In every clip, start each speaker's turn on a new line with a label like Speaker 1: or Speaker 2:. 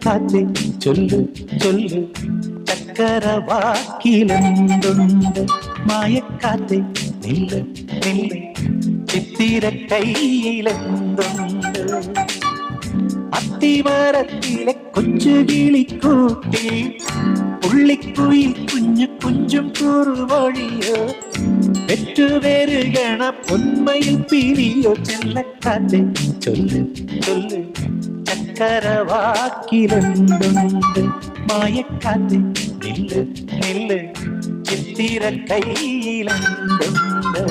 Speaker 1: മായക്കാത്തെ ചൊല്ലു ചൊല്ലു ചക്കരവാക്കിലെന്തുണ്ട് മായക്കാത്തെ നില്ല് നില്ല് ചിത്തിര കയ്യിലെന്തുണ്ട് അത്തിമരത്തിലെ കൊച്ചു കിളിക്കൂട്ടി പുള്ളിക്കുയിൽ കുഞ്ഞു കുഞ്ചും കുറുവഴിയോ പെറ്റുപേരുകണ പൊന്മയിൽ പിരിയോ ചെല്ലക്കാത്തെ ചൊല്ല് ചൊല്ല് ചക്കരവാക്കിലെന്തുണ്ട് മായക്കാത്തെ നില്ല് നില്ല് ചിത്തിര കയ്യിലെന്തുണ്ട്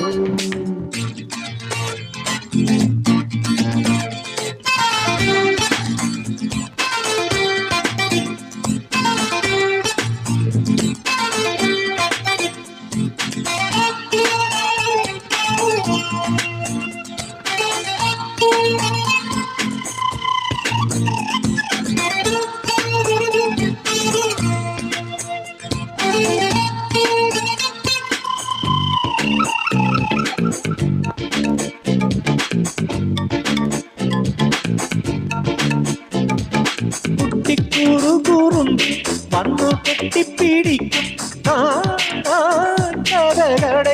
Speaker 1: കുറുകുറുന്തി വന്നു കെട്ടിപ്പിടിക്കും കഥകട